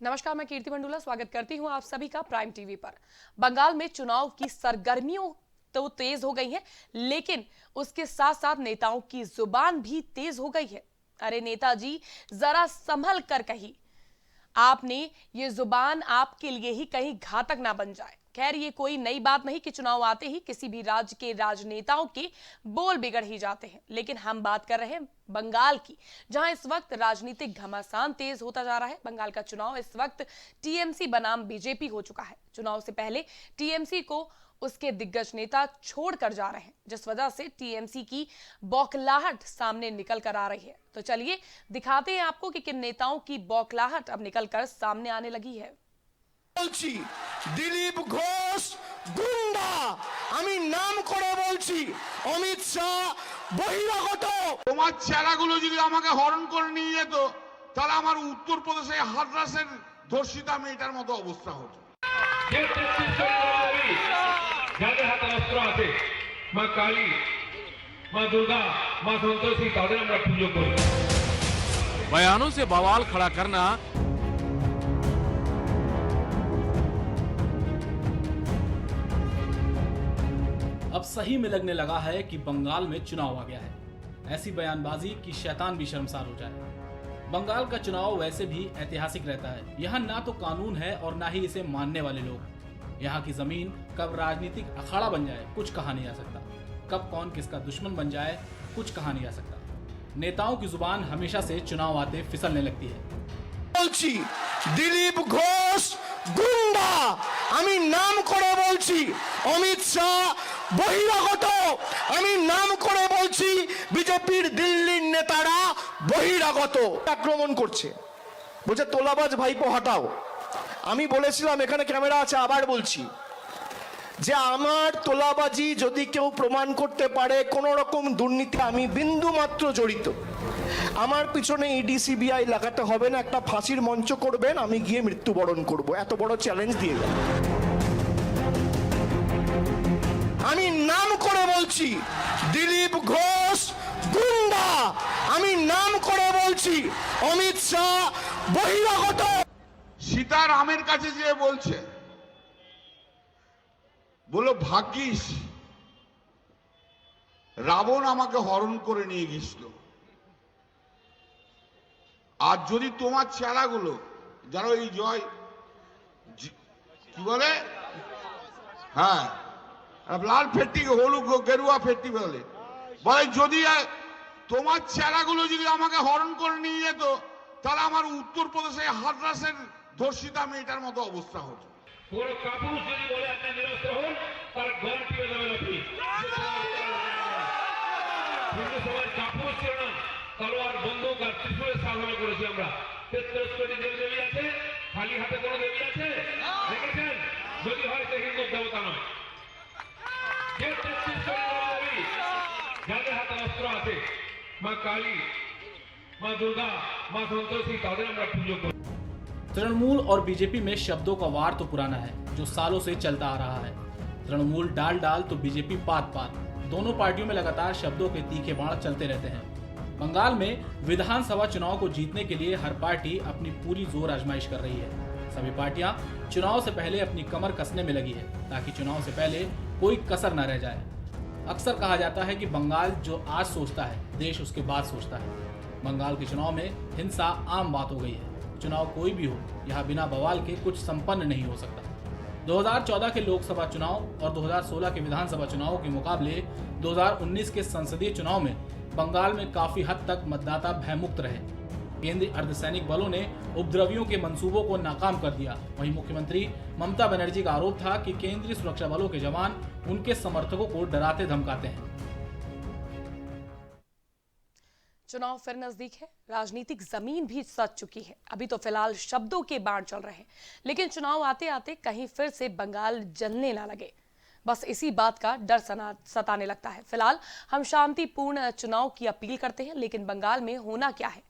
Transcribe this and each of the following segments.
नमस्कार, मैं कीर्ति मंडूला स्वागत करती हूं आप सभी का प्राइम टीवी पर। बंगाल में चुनाव की सरगर्मियों तो तेज हो गई हैं, लेकिन उसके साथ साथ नेताओं की जुबान भी तेज हो गई है। अरे नेताजी, जरा संभल कर कही, आपने ये जुबान आपके लिए ही कहीं घातक ना बन जाए। खैर, ये कोई नई बात नहीं कि चुनाव आते ही किसी भी राज्य के राजनेताओं के बोल बिगड़ ही जाते हैं, लेकिन हम बात कर रहे हैं बंगाल की, जहां इस वक्त राजनीतिक घमासान तेज होता जा रहा है। बंगाल का चुनाव इस वक्त टीएमसी बनाम बीजेपी हो चुका है। चुनाव से पहले टीएमसी को उसके दिग्गज नेता छोड़कर जा रहे हैं, जिस वजह से टीएमसी की बौखलाहट सामने निकल कर आ रही है। तो चलिए दिखाते हैं आपको कि किन नेताओं की बौखलाहट अब निकलकर सामने आने लगी है। दिलीप घोष गुंडा, আমি নাম করে বলছি, অমিত শাহ বহিরাগত। তোমার চেলাগুলো যদি আমাকে হরণ করে নিয়ে যেত, তাহলে আমার উত্তরপ্রদেশে হাতরাসের ধর্ষিতা মেয়েটার মতো অবস্থা হতো। যাদের হাতে অস্ত্র আছে, মা কালী, মা দুর্গা, মা সন্তোষী, তাদের আমরা পুজো করি। बयानों से बवाल खड़ा करना अब सही में लगने लगा है कि बंगाल में चुनाव आ गया है। ऐसी बयानबाजी कि शैतान भी शर्मसार हो जाए। बंगाल का चुनाव वैसे भी ऐतिहासिक रहता है। यहाँ ना तो कानून है और ना ही इसे मानने वाले लोग। यहाँ की जमीन कब राजनीतिक अखाड़ा बन जाए कुछ कहा नहीं जा सकता। कब कौन किसका दुश्मन बन जाए कुछ कहा नहीं जा सकता। नेताओं की जुबान हमेशा से चुनाव आते फिसलने लगती है। দিলীপ ঘোষ গুন্ডা, আমি নাম করে বলছি, অমিত শাহ বহিরাগত, আমি নাম করে বলছি, বিজেপির দিল্লির নেতারা বহিরাগত। আক্রমণ করছে, বলছে তোলাবাজ ভাইপো হটাও। আমি বলেছিলাম, এখানে ক্যামেরা আছে, আবার বলছি যে আমার তোলাবাজি যদি কেউ প্রমাণ করতে পারে, কোন রকম দুর্নীতি আমি বিন্দু মাত্র জড়িত, আমার পিছনে ইডি সিবিআই লাগাতে হবে না, একটা ফাঁসির মঞ্চ করবেন, আমি গিয়ে মৃত্যুবরণ করব। এত বড় চ্যালেঞ্জ দিয়ে গেল। আমি নাম করে বলছি, দিলীপ ঘোষ গুন্ডা, আমি নাম করে বলছি, অমিত শাহ বহিরাগত। সীতারামের কাছে যে বলছে, বলো ভাগ্যিস রাবণ আমাকে হরণ করে নিয়ে গেছিল। আর যদি তোমার চেলাগুলো যারা এই জয় কি বলে, হ্যাঁ লাল ফেট্টি হলুদ গেরুয়া ফেট্টি বলে, যদি তোমার চেলাগুলো যদি আমাকে হরণ করে নিয়ে যেত, তাহলে আমার উত্তরপ্রদেশে হাতরাসের ধর্ষিতা মেয়েটার মতো অবস্থা হতো। পুরো কাপুরুষ যদি বলে আপনি নিরস্ত্র হন, তার গলা টিপে যাবেন আপনি। হিন্দু সমাজ কাপুরুষ ছিল না, তলোয়ার বন্দুক আর ত্রিশূলের সাধনা করেছি আমরা। ৩৩ কোটি দেবী আছে, খালি হাতে কোনো দেবী আছে দেখেছেন? যদি হয় সে হিন্দু দেবতা নয়। যে ৩৩ কোটি দেবী যাদের হাতে অস্ত্র আছে, মা কালী, মা দুর্গা, মা সন্তোষী, তাদের আমরা পুজো করি। तृणमूल और बीजेपी में शब्दों का वार तो पुराना है, जो सालों से चलता आ रहा है। तृणमूल डाल डाल तो बीजेपी पात पात। दोनों पार्टियों में लगातार शब्दों के तीखे बाण चलते रहते हैं। बंगाल में विधानसभा चुनाव को जीतने के लिए हर पार्टी अपनी पूरी जोर आजमाइश कर रही है। सभी पार्टियां चुनाव से पहले अपनी कमर कसने में लगी है, ताकि चुनाव से पहले कोई कसर न रह जाए। अक्सर कहा जाता है कि बंगाल जो आज सोचता है, देश उसके बाद सोचता है। बंगाल के चुनाव में हिंसा आम बात हो गई है। चुनाव कोई भी हो, यहाँ बिना बवाल के कुछ संपन्न नहीं हो सकता। 2014 के लोकसभा चुनाव और 2016 के विधानसभा चुनाव के मुकाबले 2019 के संसदीय चुनाव में बंगाल में काफी हद तक मतदाता भयमुक्त रहे। केंद्रीय अर्धसैनिक बलों ने उपद्रवियों के मंसूबों को नाकाम कर दिया। वहीं मुख्यमंत्री ममता बनर्जी का आरोप था कि केंद्रीय सुरक्षा बलों के जवान उनके समर्थकों को डराते धमकाते हैं। चुनाव फिर नजदीक है, राजनीतिक जमीन भी सज चुकी है। अभी तो फिलहाल शब्दों के बाण चल रहे हैं, लेकिन चुनाव आते आते कहीं फिर से बंगाल जलने ना लगे, बस इसी बात का डर सताने लगता है। फिलहाल हम शांतिपूर्ण चुनाव की अपील करते हैं, लेकिन बंगाल में होना क्या है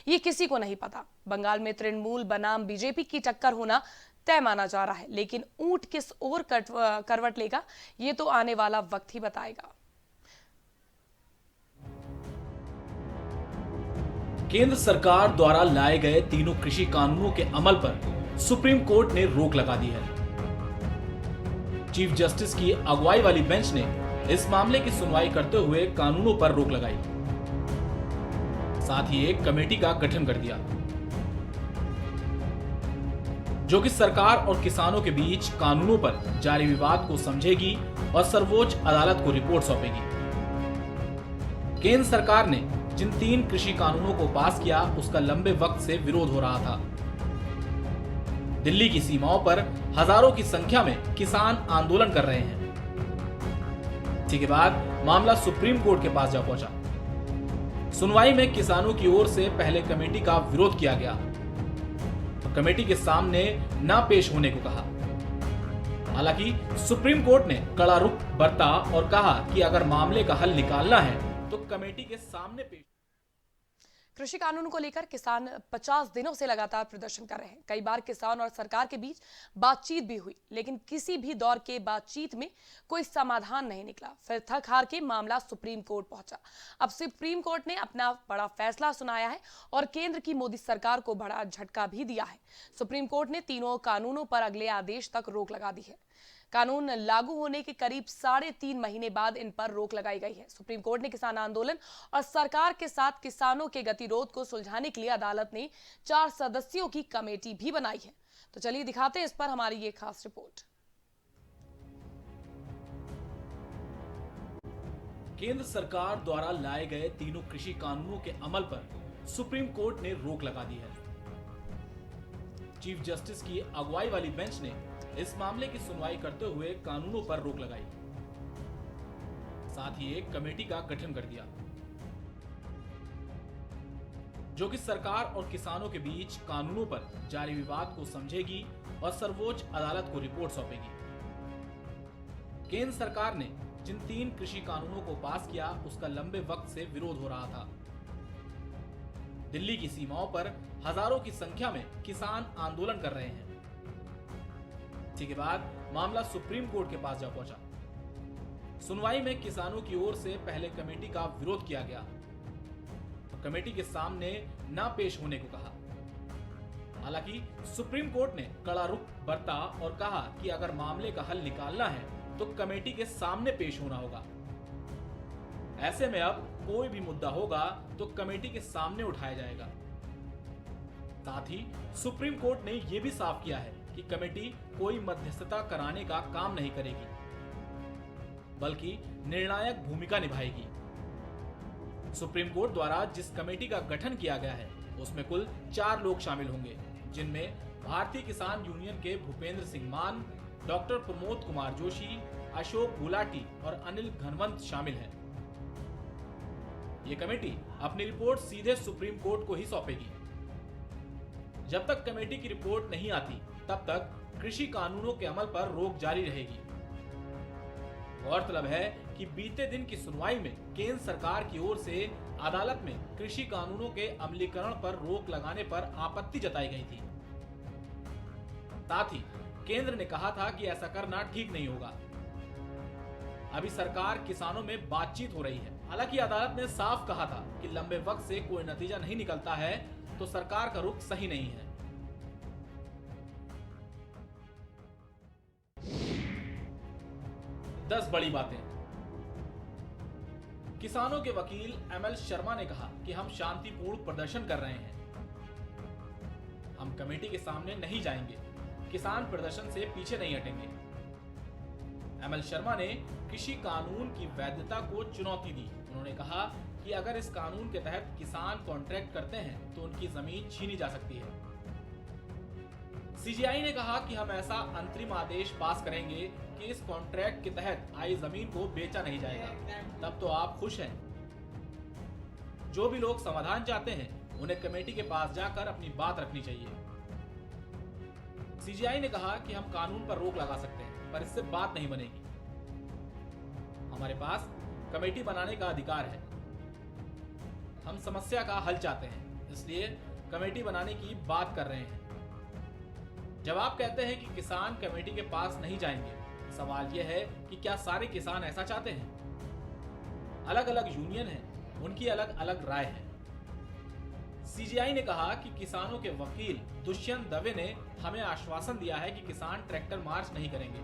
ये किसी को नहीं पता। बंगाल में तृणमूल बनाम बीजेपी की टक्कर होना तय माना जा रहा है, लेकिन ऊंट किस ओर करवट लेगा ये तो आने वाला वक्त ही बताएगा। केंद्र सरकार द्वारा लाए गए तीनों कृषि कानूनों के अमल पर सुप्रीम कोर्ट ने रोक लगा दी है। चीफ जस्टिस की अगुवाई वाली बेंच ने इस मामले की सुनवाई करते हुए कानूनों पर रोक लगाई, साथ ही एक कमेटी का गठन कर दिया जो कि सरकार और किसानों के बीच कानूनों पर जारी विवाद को समझेगी और सर्वोच्च अदालत को रिपोर्ट सौंपेगी। केंद्र सरकार ने जिन 3 कृषि कानूनों को पास किया उसका लंबे वक्त से विरोध हो रहा था। दिल्ली की सीमाओं पर हजारों की संख्या में किसान आंदोलन कर रहे हैं। इसी के बाद मामला सुप्रीम कोर्ट के पास जा पहुंचा। सुनवाई में किसानों की ओर से पहले कमेटी का विरोध किया गया, कमेटी के सामने ना पेश होने को कहा। हालांकि सुप्रीम कोर्ट ने कड़ा रुख बरता और कहा कि अगर मामले का हल निकालना है तो कमेटी के सामने पेश। कृषि कानून को लेकर किसान 50 दिनों से लगातार प्रदर्शन कर रहे हैं। कई बार किसान और सरकार के बीच बातचीत भी हुई, लेकिन किसी भी दौर के बातचीत में कोई समाधान नहीं निकला। फिर थक हार के मामला सुप्रीम कोर्ट पहुंचा। अब सुप्रीम कोर्ट ने अपना बड़ा फैसला सुनाया है और केंद्र की मोदी सरकार को बड़ा झटका भी दिया है। सुप्रीम कोर्ट ने तीनों कानूनों पर अगले आदेश तक रोक लगा दी है। कानून लागू होने के करीब 3.5 महीने बाद इन पर रोक लगाई गई है। सुप्रीम कोर्ट ने किसान आंदोलन और सरकार के साथ किसानों के गतिरोध को सुलझाने के लिए अदालत ने 4 सदस्यों की कमेटी भी बनाई है। तो चलिए दिखाते हैं इस पर हमारी ये खास रिपोर्ट। केंद्र सरकार द्वारा लाए गए तीनों कृषि कानूनों के अमल पर सुप्रीम कोर्ट ने रोक लगा दी है। चीफ जस्टिस की अगुवाई वाली बेंच ने इस मामले की सुनवाई करते हुए कानूनों पर रोक लगाई, साथ ही एक कमेटी का गठन कर दिया जो कि सरकार और किसानों के बीच कानूनों पर जारी विवाद को समझेगी और सर्वोच्च अदालत को रिपोर्ट सौंपेगी। केंद्र सरकार ने जिन 3 कृषि कानूनों को पास किया उसका लंबे वक्त से विरोध हो रहा था। दिल्ली की सीमाओं पर हजारों की संख्या में किसान आंदोलन कर रहे हैं। इसी के बाद मामला सुप्रीम कोर्ट के पास जा पहुंचा। सुनवाई में किसानों की ओर से पहले कमेटी का विरोध किया गया, कमेटी के सामने ना पेश होने को कहा। हालांकि सुप्रीम कोर्ट ने कड़ा रुख बरता और कहा कि अगर मामले का हल निकालना है तो कमेटी के सामने पेश होना होगा। ऐसे में अब कोई भी मुद्दा होगा तो कमेटी के सामने उठाया जाएगा। साथ ही सुप्रीम कोर्ट ने यह भी साफ किया है कि कमेटी कोई मध्यस्थता कराने का काम नहीं करेगी, बल्कि निर्णायक भूमिका निभाएगी। सुप्रीम कोर्ट द्वारा जिस कमेटी का गठन किया गया है उसमें कुल 4 लोग शामिल होंगे, जिनमें भारतीय किसान यूनियन के भूपेंद्र सिंह मान, डॉक्टर प्रमोद कुमार जोशी, अशोक गुलाटी और अनिल घनवंत शामिल हैं। ये कमेटी अपनी रिपोर्ट सीधे सुप्रीम कोर्ट को ही सौंपेगी। जब तक कमेटी की रिपोर्ट नहीं आती तब तक कृषि कानूनों के अमल पर रोक जारी रहेगी। गौरतलब है कि बीते दिन की सुनवाई में केंद्र सरकार की ओर से अदालत में कृषि कानूनों के अमलीकरण पर रोक लगाने पर आपत्ति जताई गई थी। साथ ही केंद्र ने कहा था कि ऐसा करना ठीक नहीं होगा। अभी सरकार किसानों में बातचीत हो रही है। हालांकि अदालत ने साफ कहा था कि लंबे वक्त से कोई नतीजा नहीं निकलता है तो सरकार का रुख सही नहीं है। दस बड़ी बातें। किसानों के वकील ML शर्मा ने कहा कि हम शांतिपूर्ण प्रदर्शन कर रहे हैं, हम कमेटी के सामने नहीं जाएंगे, किसान प्रदर्शन से पीछे नहीं हटेंगे। ML शर्मा ने कृषि कानून की वैधता को चुनौती दी। उन्होंने कहा कि अगर इस कानून के तहत किसान कॉन्ट्रैक्ट करते हैं तो उनकी जमीन छीनी जा सकती है। CGI ने कहा कि हम ऐसा अंतरिम आदेश पास करेंगे कि इस कॉन्ट्रैक्ट के तहत आई जमीन को बेचा नहीं जाएगा। तब तो आप खुश हैं। जो भी लोग समाधान चाहते हैं उन्हें कमेटी के पास जाकर अपनी बात रखनी चाहिए। CGI ने कहा कि हम कानून पर रोक लगा सकते हैं पर इससे बात नहीं बनेगी। हमारे पास कमेटी बनाने का अधिकार है। हम समस्या का हल चाहते हैं, इसलिए कमेटी बनाने की बात कर रहे हैं। जब आप कहते हैं कि किसान कमेटी के पास नहीं जाएंगे, सवाल यह है कि क्या सारे किसान ऐसा चाहते हैं? अलग अलग यूनियन हैं, उनकी अलग अलग राय है। सीजेआई ने कहा कि किसानों के वकील दुष्यंत दवे ने हमें आश्वासन दिया है कि किसान ट्रैक्टर मार्च नहीं करेंगे,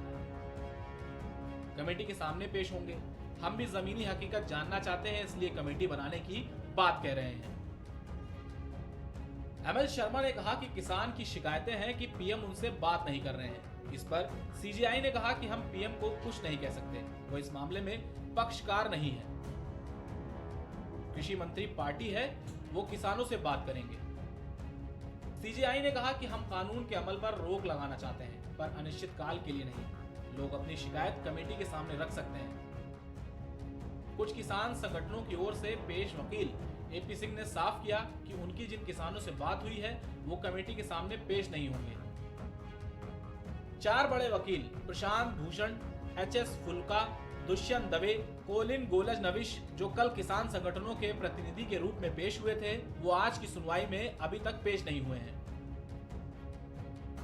कमेटी के सामने पेश होंगे। हम भी जमीनी हकीकत जानना चाहते हैं, इसलिए कमेटी बनाने की बात कह रहे हैं। एमएल शर्मा ने कहा कि किसान की शिकायतें हैं कि पीएम उनसे बात नहीं कर रहे हैं। इस पर सीजेआई ने कहा कि हम पीएम को कुछ नहीं कह सकते, वो इस मामले में पक्षकार नहीं है। कृषि मंत्री पार्टी है, वो किसानों से बात करेंगे। सीजेआई ने कहा कि हम कानून के अमल पर रोक लगाना चाहते हैं, पर अनिश्चित काल के लिए नहीं। लोग अपनी शिकायत कमेटी के सामने रख सकते हैं। कुछ किसान संगठनों की ओर से पेश वकील एपी सिंह ने साफ किया कि उनकी जिन किसानों से बात हुई है वो कमेटी के सामने पेश नहीं होंगे। 4 बड़े वकील प्रशांत भूषण, एचएस फुल्का, दुष्यंत दवे, कोलिन गोलज नविश, जो कल किसान संगठनों के प्रतिनिधि के रूप में पेश हुए थे, वो आज की सुनवाई में अभी तक पेश नहीं हुए हैं।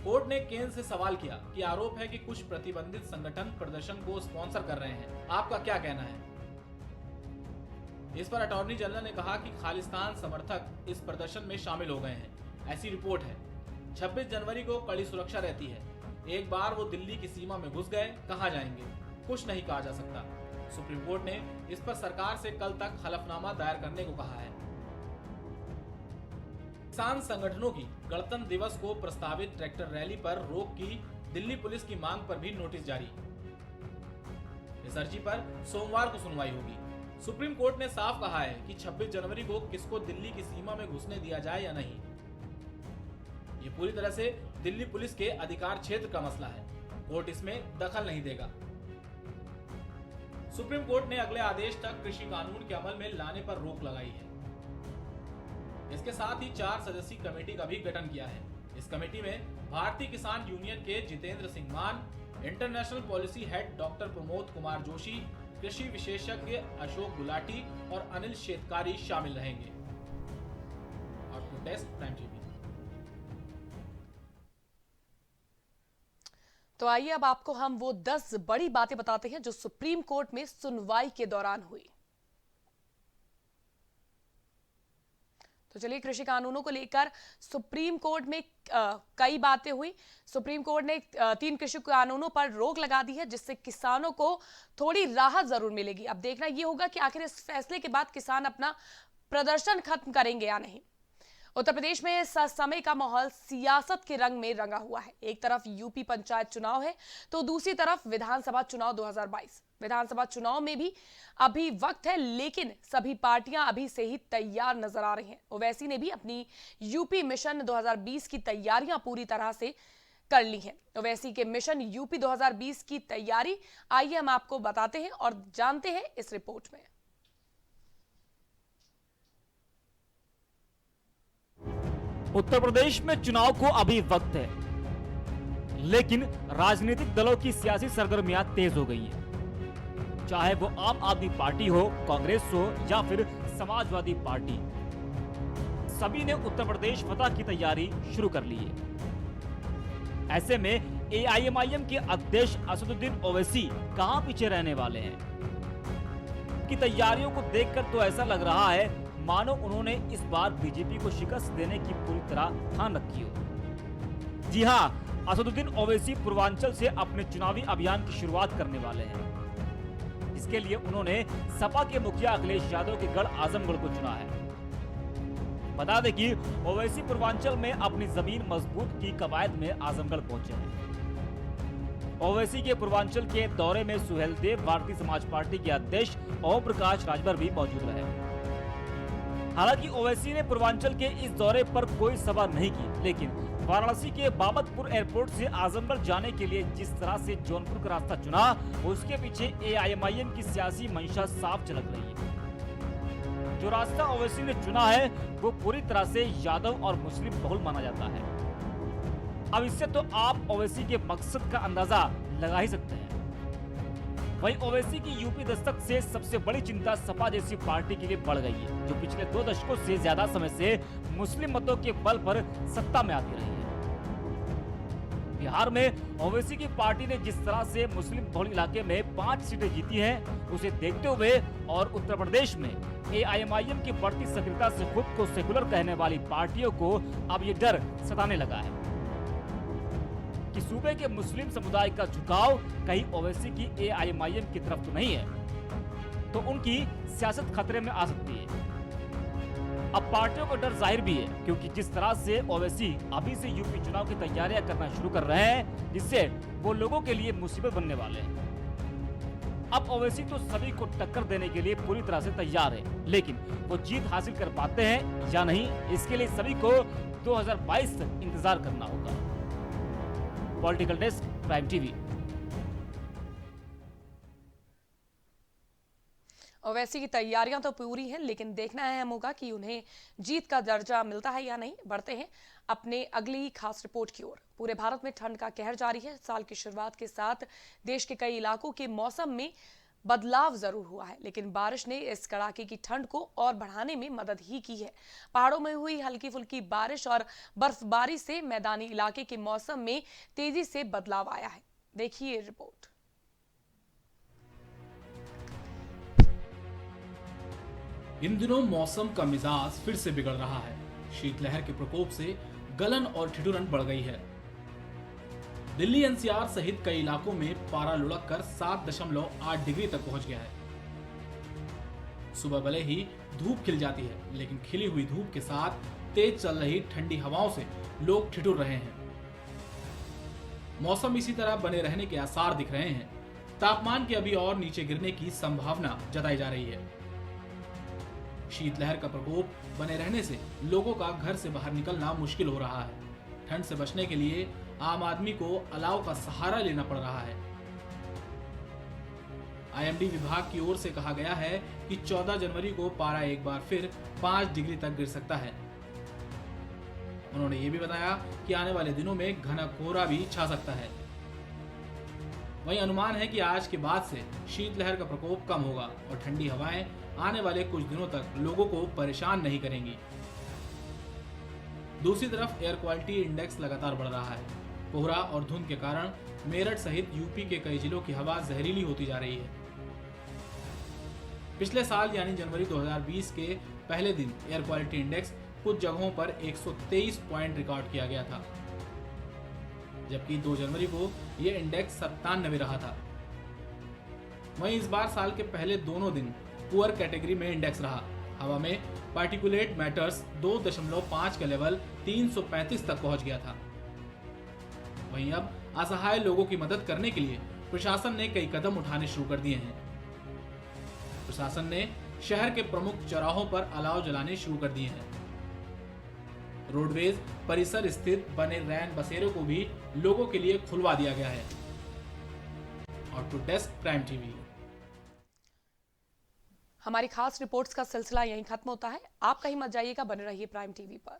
कोर्ट ने केंद्र से सवाल किया कि आरोप है कि कुछ प्रतिबंधित संगठन प्रदर्शन को स्पॉन्सर कर रहे हैं, आपका क्या कहना है? इस पर अटॉर्नी जनरल ने कहा कि खालिस्तान समर्थक इस प्रदर्शन में शामिल हो गए हैं, ऐसी रिपोर्ट है। 26 जनवरी को कड़ी सुरक्षा रहती है। एक बार वो दिल्ली की सीमा में घुस गए, कहां जाएंगे? कुछ नहीं कहा जा सकता। सुप्रीम कोर्ट ने इस पर सरकार से कल तक हलफनामा दायर करने को कहा है। किसान संगठनों की गणतंत्र दिवस को प्रस्तावित ट्रैक्टर रैली पर रोक की दिल्ली पुलिस की मांग पर भी नोटिस जारी। इस अर्जी पर सोमवार को सुनवाई होगी। सुप्रीम कोर्ट ने साफ कहा है कि 26 जनवरी को किसको दिल्ली की सीमा में घुसने दिया जाए या नहीं, ये पूरी तरह से दिल्ली पुलिस के अधिकार क्षेत्र का मसला है। कोर्ट इसमें दखल नहीं देगा। सुप्रीम कोर्ट ने अगले आदेश तक कृषि कानून के अमल में लाने पर रोक लगाई है। इसके साथ ही 4 सदस्यीय कमेटी का भी गठन किया है। इस कमेटी में भारतीय किसान यूनियन के जितेंद्र सिंह मान, international policy head doctor Pramod Kumar Joshi, कृषि विशेषज्ञ अशोक गुलाटी और अनिल शेतकारी शामिल रहेंगे। Output desk prime TV. तो आइए अब आपको हम वो 10 बड़ी बातें बताते हैं जो सुप्रीम कोर्ट में सुनवाई के दौरान हुई। तो चलिए, कृषि कानूनों को लेकर सुप्रीम कोर्ट में कई बातें हुई। सुप्रीम कोर्ट ने 3 कृषि कानूनों पर रोक लगा दी है, जिससे किसानों को थोड़ी राहत जरूर मिलेगी। अब देखना यह होगा कि आखिर इस फैसले के बाद किसान अपना प्रदर्शन खत्म करेंगे या नहीं। उत्तर प्रदेश में इस समय का माहौल सियासत के रंग में रंगा हुआ है। एक तरफ यूपी पंचायत चुनाव है, तो दूसरी तरफ विधानसभा चुनाव 2022। विधानसभा चुनाव में भी अभी वक्त है, लेकिन सभी पार्टियां अभी से ही तैयार नजर आ रही हैं। ओवैसी ने भी अपनी यूपी मिशन 2020 की तैयारियां पूरी तरह से कर ली हैं। ओवैसी के मिशन यूपी 2020 की तैयारी आइए हम आपको बताते हैं और जानते हैं इस रिपोर्ट में। उत्तर प्रदेश में चुनाव को अभी वक्त है, लेकिन राजनीतिक दलों की सियासी सरगर्मियां तेज हो गई हैं। चाहे वो आम आदमी पार्टी हो, कांग्रेस हो या फिर समाजवादी पार्टी, सभी ने उत्तर प्रदेश फतह की तैयारी शुरू कर ली है। ऐसे में एआईएमआईएम के अध्यक्ष असदुद्दीन ओवैसी कहां पीछे रहने वाले हैं? की तैयारियों को देखकर तो ऐसा लग रहा है मानो उन्होंने इस बार बीजेपी को शिकस्त देने की पूरी तरह ठान रखी हो। जी हां, असदुद्दीन ओवैसी पूर्वांचल से अपने चुनावी अभियान की शुरुआत करने वाले हैं। इसके लिए उन्होंने सपा के मुखिया अखिलेश यादव के गढ़ आजमगढ़ को चुना है। बता दें कि ओवैसी पूर्वांचल में अपनी जमीन मजबूत की कवायद में आजमगढ़ पहुंचे हैं। ओवैसी के पूर्वांचल के दौरे में सुहेलदेव भारतीय समाज पार्टी के अध्यक्ष ओम प्रकाश राजभर भी मौजूद रहे। हालांकि ओवैसी ने पूर्वांचल के इस दौरे पर कोई सभा नहीं की, लेकिन वाराणसी के बाबतपुर एयरपोर्ट से आजमगढ़ जाने के लिए जिस तरह से जौनपुर का रास्ता चुना, उसके पीछे एआईएमआईएम की सियासी मंशा साफ झलक रही है। जो रास्ता ओवैसी ने चुना है वो पूरी तरह से यादव और मुस्लिम बहुल माना जाता है। अब इससे तो आप ओवैसी के मकसद का अंदाजा लगा ही सकते हैं। वहीं ओवैसी की यूपी दस्तक से सबसे बड़ी चिंता सपा जैसी पार्टी के लिए बढ़ गई है, जो पिछले 2 दशकों से ज्यादा समय से मुस्लिम मतों के बल पर सत्ता में आती रही है। बिहार में ओवैसी की पार्टी ने जिस तरह से मुस्लिम बहुल इलाके में 5 सीटें जीती हैं, उसे देखते हुए और उत्तर प्रदेश में एआईएमआईएम की बढ़ती सक्रियता से खुद को सेकुलर कहने वाली पार्टियों को अब ये डर सताने लगा है कि सूबे के मुस्लिम समुदाय का झुकाव कहीं ओवैसी की एआईएमआईएम की तरफ तो नहीं है, तो उनकी सियासत खतरे में आ सकती है। अब पार्टियों को डर जाहिर भी है, क्योंकि जिस तरह से ओवैसी अभी से यूपी चुनाव की तैयारियां करना शुरू कर रहे हैं, जिससे वो लोगों के लिए मुसीबत बनने वाले हैं। अब ओवैसी तो सभी को टक्कर देने के लिए पूरी तरह से तैयार है, लेकिन वो जीत हासिल कर पाते हैं या नहीं, इसके लिए सभी को 2022 तक इंतजार करना होगा। Political desk, prime TV. Owaisi की तैयारियां तो पूरी हैं, लेकिन देखना अहम होगा कि उन्हें जीत का दर्जा मिलता है या नहीं। बढ़ते हैं अपने अगली खास रिपोर्ट की ओर। पूरे भारत में ठंड का कहर जारी है। साल की शुरुआत के साथ देश के कई इलाकों के मौसम में बदलाव जरूर हुआ है, लेकिन बारिश ने इस कड़ाके की ठंड को और बढ़ाने में मदद ही की है। पहाड़ों में हुई हल्की फुल्की बारिश और बर्फबारी से मैदानी इलाके के मौसम में तेजी से बदलाव आया है। देखिए रिपोर्ट। इन दिनों मौसम का मिजाज फिर से बिगड़ रहा है। शीतलहर के प्रकोप से गलन और ठिठुरन बढ़ गई है। दिल्ली एनसीआर सहित कई इलाकों में पारा लुढ़क कर 7.8 डिग्री तक पहुंच गया है। सुबह भले ही धूप खिल जाती है, लेकिन खिली हुई धूप के साथ तेज चल रही ठंडी हवाओं से लोग ठिठुर रहे हैं। मौसम इसी तरह बने रहने के आसार दिख रहे हैं। तापमान के अभी और नीचे गिरने की संभावना जताई जा रही है। शीतलहर का प्रकोप बने रहने से लोगों का घर से बाहर निकलना मुश्किल हो रहा है। ठंड से बचने के लिए आम आदमी को अलाव का सहारा लेना पड़ रहा है। आईएमडी विभाग की ओर से कहा गया है कि 14 जनवरी को पारा एक बार फिर 5 डिग्री तक गिर सकता है। उन्होंने ये भी बताया कि आने वाले दिनों में घना कोहरा भी छा सकता है। वहीं अनुमान है कि आज के बाद से शीतलहर का प्रकोप कम होगा और ठंडी हवाएं आने वाले कुछ दिनों तक लोगों को परेशान नहीं करेंगी। दूसरी तरफ एयर क्वालिटी इंडेक्स लगातार बढ़ रहा है। कोहरा और धुंध के कारण मेरठ सहित यूपी के कई जिलों की हवा जहरीली होती जा रही है। पिछले साल यानी जनवरी 2020 के पहले दिन एयर क्वालिटी इंडेक्स कुछ जगहों पर 123 पॉइंट रिकॉर्ड किया गया था, जबकि 2 जनवरी को यह इंडेक्स 97 रहा था। वहीं इस बार साल के पहले दोनों दिन पुअर कैटेगरी में इंडेक्स रहा। हवा में पार्टिकुलेट मैटर्स 2.5 का लेवल 335 तक पहुंच गया था। वहीं अब असहाय लोगों की मदद करने के लिए प्रशासन ने कई कदम उठाने शुरू कर दिए हैं। प्रशासन ने शहर के प्रमुख चौराहों पर अलाव जलाने शुरू कर दिए हैं। रोडवेज परिसर स्थित बने रैन बसेरों को भी लोगों के लिए खुलवा दिया गया है। और टू डेस्क, प्राइम टीवी। हमारी खास रिपोर्ट्स का सिलसिला यहीं खत्म होता है। आप कहीं मत जाइएगा, बने रहिए प्राइम टीवी पर।